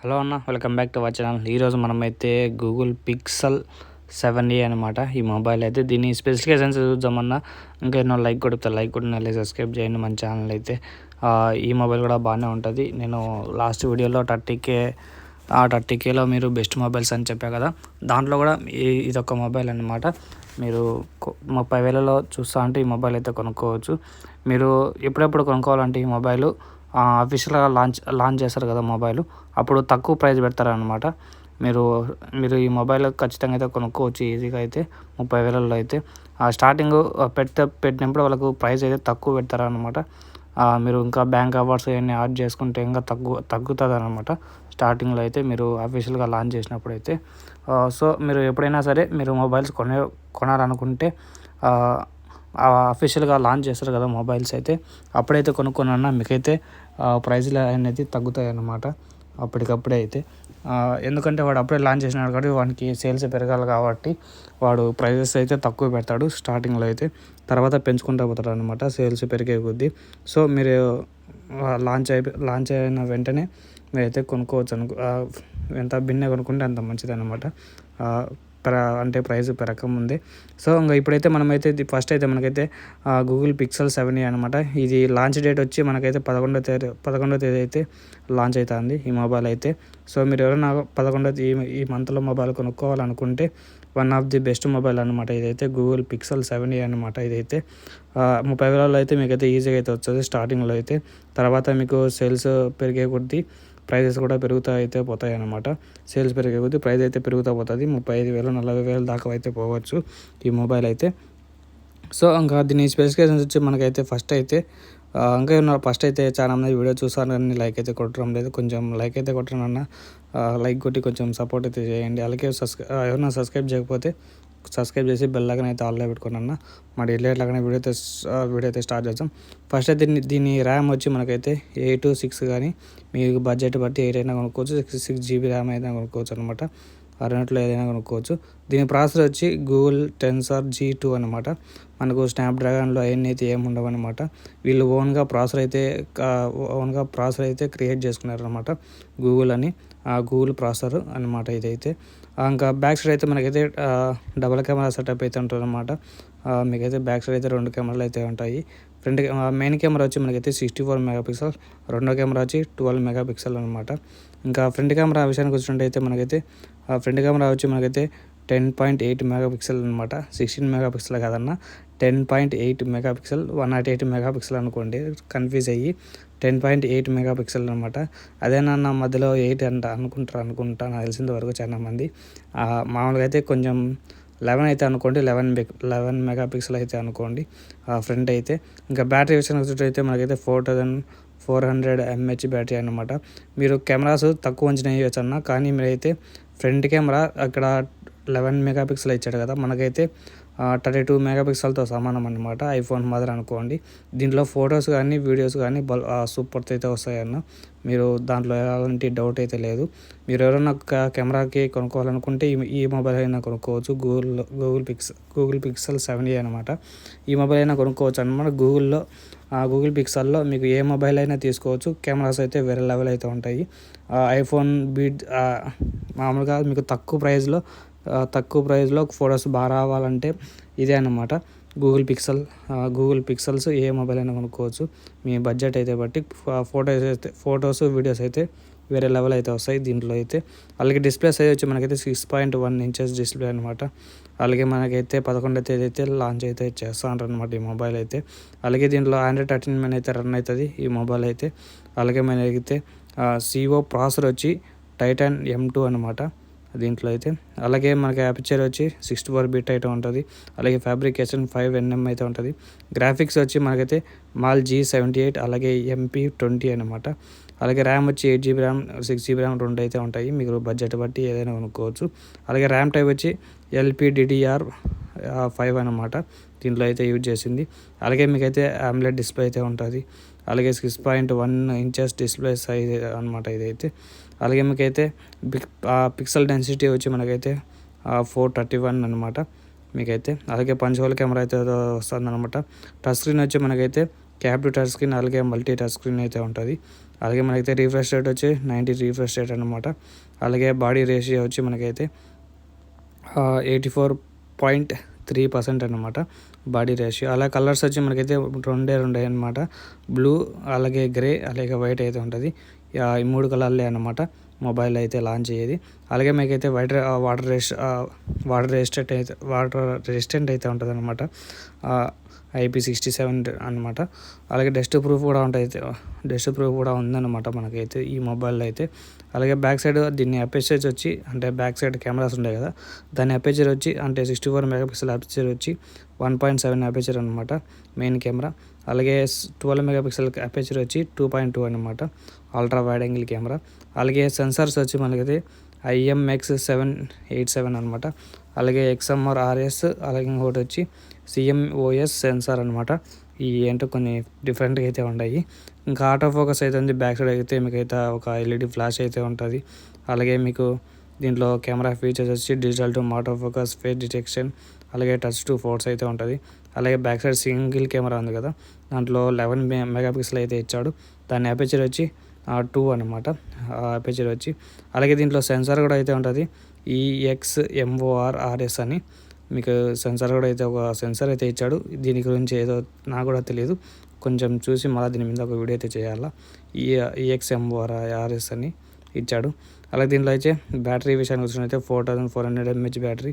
Hello అన్న, welcome back to our channel. ఈరోజు మనమైతే గూగుల్ పిక్సెల్ 7a అనమాట ఈ మొబైల్ అయితే. దీని స్పెసిఫికేషన్స్ చూద్దామన్నా. ఇంకా ఎన్నో లైక్ కొడితే లైక్ కొట్టిన సబ్స్క్రైబ్ చేయండి మన ఛానల్ అయితే. ఈ మొబైల్ కూడా బాగానే ఉంటుంది. నేను లాస్ట్ వీడియోలో 30Kలో మీరు బెస్ట్ మొబైల్స్ అని చెప్పా కదా, దాంట్లో కూడా ఇదొక మొబైల్ అనమాట. మీరు 30,000లో చూస్తా అంటే ఈ మొబైల్ అయితే కొనుక్కోవచ్చు. మీరు ఎప్పుడెప్పుడు కొనుక్కోవాలంటే ఈ మొబైల్ అఫీషియల్గా లాంచ్ చేస్తారు కదా మొబైల్, అప్పుడు తక్కువ ప్రైస్ పెడతారనమాట. మీరు మీరు ఈ మొబైల్ ఖచ్చితంగా అయితే కొనుక్కోవచ్చు ఈజీగా అయితే 30,000లో అయితే. స్టార్టింగ్ పెట్టినప్పుడు వాళ్ళకు ప్రైస్ అయితే తక్కువ పెడతారనమాట. మీరు ఇంకా బ్యాంక్ అవార్డ్స్ అవన్నీ యాడ్ చేసుకుంటే ఇంకా తగ్గుతుంది అనమాట స్టార్టింగ్లో అయితే, మీరు అఫీషియల్గా లాంచ్ చేసినప్పుడు అయితే. సో మీరు ఎప్పుడైనా సరే మీరు మొబైల్స్ కొనాలనుకుంటే అఫీషియల్గా లాంచ్ చేస్తారు కదా మొబైల్స్ అయితే, అప్పుడైతే కొనుక్కున్నా మీకైతే ప్రైజ్లు అనేది తగ్గుతాయి అన్నమాట అప్పటికప్పుడే అయితే. ఎందుకంటే వాడు అప్పుడే లాంచ్ చేసినాడు కాబట్టి వానికి సేల్స్ పెరగాలి కాబట్టి వాడు ప్రైజెస్ అయితే తక్కువ పెడతాడు స్టార్టింగ్లో అయితే, తర్వాత పెంచుకుంటూ పోతాడు అనమాట సేల్స్ పెరిగే కొద్దీ. సో మీరు లాంచ్ అయిన వెంటనే మీరైతే కొనుక్కోవచ్చు ఎంత భిన్న కొనుక్కుంటే అంత మంచిది అనమాట, అంటే ప్రైస్ పెరగకముందే. సో ఇంకా ఇప్పుడైతే మనమైతే ఫస్ట్ అయితే మనకైతే గూగుల్ పిక్సెల్ 7a అనమాట. ఇది లాంచ్ డేట్ వచ్చి మనకైతే 11వ తేదీ అయితే లాంచ్ అవుతుంది ఈ మొబైల్ అయితే. సో మీరు ఎవరైనా 11వ ఈ మంత్లో మొబైల్ కొనుక్కోవాలనుకుంటే one of the best mobile అనమాట ఇదైతే, గూగుల్ పిక్సెల్ 7a అనమాట. ఇదైతే 30,000లో అయితే మీకైతే ఈజీగా అయితే వస్తుంది స్టార్టింగ్లో అయితే. తర్వాత మీకు సేల్స్ పెరిగే కొద్దీ ప్రైజెస్ కూడా పెరుగుతూ అయితే పోతాయి అన్నమాట. సేల్స్ పెరిగే కొద్దీ ప్రైస్ అయితే పెరుగుతూ పోతుంది. 35,000 40,000 దాకా అయితే పోవచ్చు ఈ మొబైల్ అయితే. సో ఇంకా దీని స్పెసిఫికేషన్స్ వచ్చి మనకైతే ఫస్ట్ అయితే ఫస్ట్ అయితే చాలా మంది వీడియో చూసాను కానీ లైక్ అయితే కొట్టడం లేదు. కొంచెం లైక్ అయితే కొట్టడం అన్న, లైక్ కొట్టి కొంచెం సపోర్ట్ అయితే చేయండి. అలాగే ఎవరైనా సబ్స్క్రైబ్ చేయకపోతే సబ్స్క్రైబ్ చేసి బెల్ లాగానే అయితే ఆన్లో పెట్టుకుని అన్న. మరి ఇట్లాగానే వీడియో అయితే స్టార్ట్ చేద్దాం. ఫస్ట్ అయితే దీని ర్యామ్ వచ్చి మనకైతే 8-6 కానీ మీకు బడ్జెట్ బట్టి 8 అయినా కొనుక్కోవచ్చు, 6GB ర్యామ్ అయినా కొనుక్కోవచ్చు అనమాట. ఆ రెండిట్లో ఏదైనా కొనుక్కోవచ్చు. దీని ప్రాసెసర్ వచ్చి గూగుల్ టెన్సర్ G2 అనమాట. మనకు స్నాప్డ్రాగన్లో అవన్నీ అయితే ఏమి ఉండవు అనమాట. వీళ్ళు ఓన్గా ప్రాసెసర్ అయితే క్రియేట్ చేసుకున్నారు అనమాట గూగుల్ అని, గూగుల్ ప్రాసెసర్ అనమాట ఇదైతే. ఇంకా బ్యాక్ సైడ్ అయితే మనకైతే డబల్ కెమెరా సెటప్ అయితే ఉంటుంది అనమాట. మీకైతే బ్యాక్ సైడ్ అయితే 2 కెమెరాలు అయితే ఉంటాయి. మెయిన్ కెమెరా వచ్చి మనకైతే 64 మెగాపిక్సెల్, రెండో కెమెరా వచ్చి 12 మెగాపిక్సెల్ అనమాట. ఇంకా ఫ్రంట్ కెమెరా విషయానికి వచ్చినట్టయితే మనకైతే ఫ్రంట్ కెమెరా వచ్చి మనకైతే 10.8 మెగాపిక్సెల్ అనమాట. 16 మెగాపిక్సెల్ కాదన్న, 10.8 మెగాపిక్సెల్, 108 మెగాపిక్సెల్ అనుకోండి, కన్ఫ్యూజ్ అయ్యి 10.8 మెగాపిక్సెల్ అనమాట. అదేనన్న మధ్యలో 8 అనుకుంటా నాకు తెలిసినంత వరకు చాలా మంది. మామూలుగా అయితే కొంచెం 11 అయితే అనుకోండి, 11 మెగాపిక్సెల్ అయితే అనుకోండి ఫ్రంట్ అయితే. ఇంకా బ్యాటరీ విషయానికి వచ్చేటైతే మనకైతే 4400 mAh బ్యాటరీ అనమాట. మీరు కెమెరాస్ తక్కువ అంచనా వేయచ్చు అన్న, కానీ మీరైతే ఫ్రంట్ కెమెరా అక్కడ 11 మెగాపిక్సెల్ ఇచ్చాడు కదా, మనకైతే 32 మెగాపిక్సెల్తో సమానం అనమాట. ఐఫోన్ మాదిరి అనుకోండి. దీంట్లో ఫొటోస్ కానీ వీడియోస్ కానీ సూపర్ అయితే వస్తాయన్న, మీరు దాంట్లో ఎలాంటి డౌట్ అయితే లేదు. మీరు ఎవరైనా కెమెరాకి కొనుక్కోవాలనుకుంటే ఈ మొబైల్ అయినా కొనుక్కోవచ్చు. గూగుల్ పిక్సెల్ 7a అనమాట. ఈ మొబైల్ అయినా కొనుక్కోవచ్చు అనమాట. గూగుల్ పిక్సెల్లో మీకు ఏ మొబైల్ అయినా తీసుకోవచ్చు. కెమెరాస్ అయితే వేరే లెవెల్ అయితే ఉంటాయి. ఐఫోన్ మామూలుగా మీకు తక్కువ ప్రైస్లో ఫొటోస్ బాగా రావాలంటే ఇదే అన్నమాట గూగుల్ పిక్సెల్స్. ఏ మొబైల్ అయినా కొనుక్కోవచ్చు మీ బడ్జెట్ అయితే బట్టి. ఫొటోస్ వీడియోస్ అయితే వేరే లెవెల్ అయితే వస్తాయి దీంట్లో అయితే. అలాగే డిస్ప్లే సైజ్ వచ్చి మనకైతే 6.1 ఇంచెస్ డిస్ప్లే అనమాట. అలాగే మనకైతే 11వ తేదీ అయితే లాంచ్ అయితే చేస్తూ ఉంటారు అనమాట ఈ మొబైల్ అయితే. అలాగే దీంట్లో Android 13 అయితే రన్ అవుతుంది ఈ మొబైల్ అయితే. అలాగే మనకైతే CO ప్రాసెసర్ వచ్చి టైటాన్ M2 అనమాట దీంట్లో అయితే. అలాగే మనకి అపర్చర్ వచ్చి 64 బిట్ అయితే ఉంటుంది. అలాగే ఫ్యాబ్రికేషన్ 5nm అయితే ఉంటుంది. గ్రాఫిక్స్ వచ్చి మనకైతే మాల్ G78 అలాగే MP20 అనమాట. అలాగే ర్యామ్ వచ్చి 8GB ర్యామ్, 6GB ర్యామ్ రెండు అయితే ఉంటాయి. మీకు బడ్జెట్ బట్టి ఏదైనా కొనుక్కోవచ్చు. అలాగే ర్యామ్ టైప్ వచ్చి LPDDR5 అనమాట దీంట్లో అయితే యూజ్ చేసింది. అలాగే మీకైతే AMOLED డిస్ప్లే అయితే ఉంటుంది. అలాగే 6.1 ఇంచెస్ డిస్ప్లే సైజ్ అనమాట ఇదైతే. అలాగే మీకైతే పిక్సెల్ డెన్సిటీ వచ్చి మనకైతే 431 అనమాట మీకైతే. అలాగే పంచ్ హోల్ కెమెరా అయితే వస్తుంది అనమాట. టచ్ స్క్రీన్ వచ్చి మనకైతే క్యాప్టివ్ టచ్ స్క్రీన్, అలాగే మల్టీ టచ్ స్క్రీన్ అయితే ఉంటుంది. అలాగే మనకైతే రీఫ్రెష్ రేట్ వచ్చి 90 రీఫ్రెష్ రేట్ అనమాట. అలాగే బాడీ రేషియో వచ్చి మనకైతే 84.3% అనమాట బాడీ రేషియో. అలా కలర్స్ వచ్చి మనకైతే రెండే అనమాట, బ్లూ అలాగే గ్రే అలాగే వైట్ అయితే ఉంటుంది. ఈ 3 కలర్లే అనమాట మొబైల్ అయితే లాంచ్ అయ్యేది. అలాగే మీకైతే వాటర్ రెసిస్టెంట్ అయితే ఉంటుంది అనమాట, IP67 అనమాట. అలాగే డస్ట్ ప్రూఫ్ కూడా ఉందన్నమాట మనకైతే ఈ మొబైల్లో అయితే. అలాగే బ్యాక్ సైడ్ దీన్ని అపేచర్ వచ్చి, అంటే బ్యాక్ సైడ్ కెమెరాస్ ఉంటాయి కదా, దాని అపేచర్ వచ్చి అంటే 64 మెగాపిక్సెల్ అపేచర్ వచ్చి 1.7 అపేచర్ అనమాట మెయిన్ కెమెరా. అలాగే 12 మెగాపిక్సెల్ అపేచర్ వచ్చి 2.2 అనమాట అల్ట్రా వైడ్ యాంగిల్ కెమెరా. అలాగే సెన్సార్స్ వచ్చి మనకైతే IMX787 అనమాట. అలాగే XMR RS, అలాగే ఇంకోటి వచ్చి CMOS సెన్సార్ అనమాట. ఈ ఏంటో కొన్ని డిఫరెంట్గా అయితే ఉన్నాయి. ఇంకా ఆటో ఫోకస్ అయితే ఉంది. బ్యాక్ సైడ్ అయితే మీకైతే ఒక LED ఫ్లాష్ అయితే ఉంటుంది. అలాగే మీకు దీంట్లో కెమెరా ఫీచర్స్ వచ్చి digital to auto focus, face detection, అలాగే టచ్ టు ఫోర్స్ అయితే ఉంటుంది. అలాగే బ్యాక్ సైడ్ సింగిల్ కెమెరా ఉంది కదా, దాంట్లో 11 మెగాపిక్సెల్ అయితే ఇచ్చాడు. దాని అపేచర్ వచ్చి 2 అనమాట అపేచర్ వచ్చి. అలాగే దీంట్లో సెన్సార్ కూడా అయితే ఉంటుంది, EXMORRS అని. మీకు సెన్సార్ కూడా అయితే ఒక సెన్సార్ అయితే ఇచ్చాడు. దీని గురించి ఏదో నాకు కూడా తెలియదు, కొంచెం చూసి మళ్ళీ దీని మీద ఒక వీడియో అయితే చేయాలా. EXMORRS అని ఇచ్చాడు. అలాగే దీంట్లో అయితే బ్యాటరీ విషయానికి వచ్చినట్లయితే 4400 mAh బ్యాటరీ.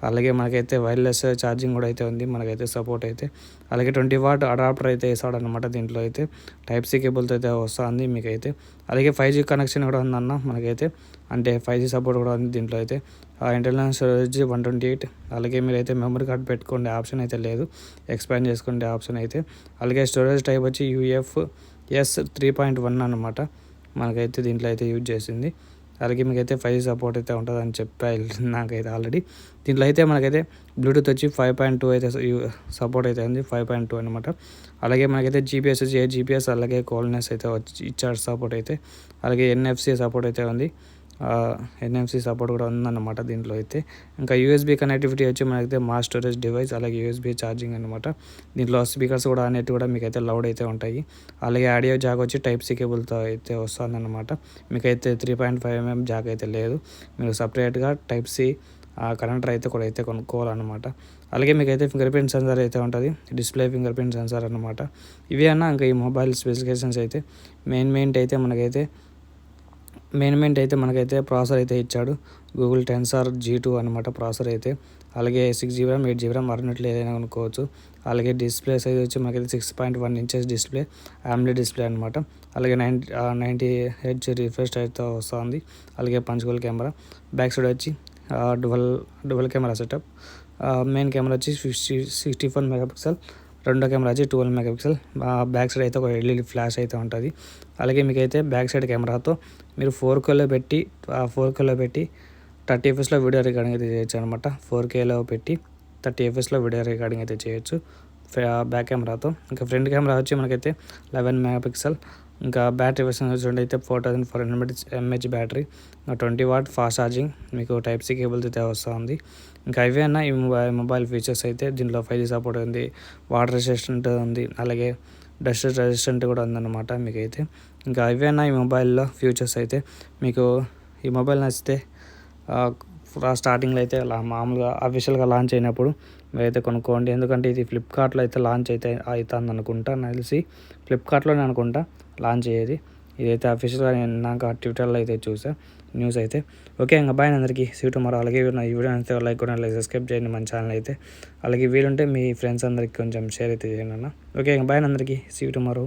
అలాగే మనకైతే వైర్లెస్ ఛార్జింగ్ కూడా అయితే ఉంది మనకైతే సపోర్ట్ అయితే. అలాగే 20 వాట్ అడాప్టర్ అయితే వేసాడనమాట దీంట్లో అయితే. Type-C కేబుల్తో అయితే వస్తుంది మీకైతే. అలాగే 5G కనెక్షన్ కూడా ఉందన్న మనకైతే, అంటే 5G సపోర్ట్ కూడా ఉంది దీంట్లో అయితే. Internal storage 128. అలాగే మీరైతే మెమరీ కార్డ్ పెట్టుకోండి ఆప్షన్ అయితే లేదు, ఎక్స్పాండ్ చేసుకోండి ఆప్షన్ అయితే. అలాగే స్టోరేజ్ టైప్ వచ్చి UFS 3.1 అనమాట మనకైతే దీంట్లో అయితే యూజ్ చేసింది. అలాగే మీకైతే 5G సపోర్ట్ అయితే ఉంటుందని చెప్పారు నాకైతే ఆల్రెడీ. దీంట్లో అయితే మనకైతే బ్లూటూత్ వచ్చి 5.2 అయితే సపోర్ట్ అయితే ఉంది, 5.2 అనమాట. అలాగే మనకైతే GPS వచ్చి 8 GPS, అలాగే కోల్నెస్ అయితే వచ్చి ఇచ్చాడు సపోర్ట్ అయితే. అలాగే NFC సపోర్ట్ అయితే ఉంది, NFC సపోర్ట్ కూడా ఉందన్నమాట దీంట్లో అయితే. ఇంకా USB కనెక్టివిటీ వచ్చి మనకైతే మాస్ స్టోరేజ్ డివైస్, అలాగే USB ఛార్జింగ్ అనమాట. దీంట్లో స్పీకర్స్ కూడా అనేవి కూడా మీకైతే లౌడ్ అయితే ఉంటాయి. అలాగే ఆడియో జాక్ వచ్చి Type-C కేబుల్తో అయితే వస్తుందన్నమాట. మీకైతే 3.5mm జాక్ అయితే లేదు, మీరు సపరేట్గా Type-C కనెక్టర్ అయితే కూడా అయితే కొనుక్కోవాలన్నమాట. అలాగే మీకైతే ఫింగర్ ప్రింట్ సెన్సార్ అయితే ఉంటుంది, డిస్ప్లే ఫింగర్ ప్రింట్ సెన్సార్ అనమాట. ఇవి అన్న ఇంకా ఈ మొబైల్ స్పెసిఫికేషన్స్ అయితే. మెయిన్ అయితే మనకైతే ప్రాసెసర్ అయితే ఇచ్చాడు, గూగుల్ టెన్సార్ G2 అనమాట ప్రాసెసర్ అయితే. అలాగే 6GB RAM 8GB RAM అన్నట్లు ఏదైనా కొనుక్కోవచ్చు. అలాగే డిస్ప్లే సైజ్ వచ్చి మనకైతే 6.1 ఇంచెస్ డిస్ప్లే, AMOLED డిస్ప్లే అనమాట. అలాగే 90Hz రిఫ్రెష్ అయితే వస్తుంది. అలాగే పంచుకోల్ కెమెరా. బ్యాక్ సైడ్ వచ్చి dual camera setup. Main camera వచ్చి 64 మెగాపిక్సెల్, రెండో కెమెరా వచ్చి 12 మెగాపిక్సెల్. బ్యాక్ సైడ్ అయితే ఒక LED ఫ్లాష్ అయితే ఉంటుంది. అలాగే మీకైతే బ్యాక్ సైడ్ కెమెరాతో మీరు 4Kలో పెట్టి 30 fps వీడియో రికార్డింగ్ అయితే చేయొచ్చు అనమాట. 4Kలో పెట్టి 30 fps వీడియో రికార్డింగ్ అయితే చేయొచ్చు బ్యాక్ కెమెరాతో. ఇంకా ఫ్రంట్ కెమెరా వచ్చి మనకైతే 11 మెగాపిక్సెల్. ఇంకా బ్యాటరీ వర్షన్ అయితే 4400 mAh battery, 20 watt fast charging, మీకు Type-C కేబుల్తో అయితే వస్తుంది. ఇంకా ఇవే అన్న ఈ మొబైల్ ఫీచర్స్ అయితే. దీంట్లో 5G సపోర్ట్ ఉంది, వాటర్ రెసిస్టెంట్ ఉంది, అలాగే డస్ట్ రెసిస్టెంట్ కూడా ఉందన్నమాట మీకైతే. ఇంకా ఇవే అన్న ఈ మొబైల్లో ఫ్యూచర్స్ అయితే. మీకు ఈ మొబైల్ నచ్చితే స్టార్టింగ్లో అయితే మామూలుగా అఫీషియల్గా లాంచ్ అయినప్పుడు మీరైతే కొనుక్కోండి. ఎందుకంటే ఇది ఫ్లిప్కార్ట్లో అయితే లాంచ్ అయితే అవుతుంది అనుకుంటా, నాకు తెలిసి ఫ్లిప్కార్ట్లోనే అనుకుంటా లాంచ్ అయ్యేది. ఇదైతే అఫీషియల్గా నేను నాకు ట్విట్టర్లో అయితే చూసా న్యూస్ అయితే. ఓకే, ఇంకా బాయ్ అందరికీ, సీ టుమారో. అలాగే ఈ వీడియో అయితే లైక్ కూడా సబ్స్క్రైబ్ చేయండి మన ఛానల్ అయితే. అలాగే వీలుంటే మీ ఫ్రెండ్స్ అందరికీ కొంచెం షేర్ అయితే చేయండి అన్న. ఓకే, ఇంకా బాయ్ అందరికీ, సీ టుమారో.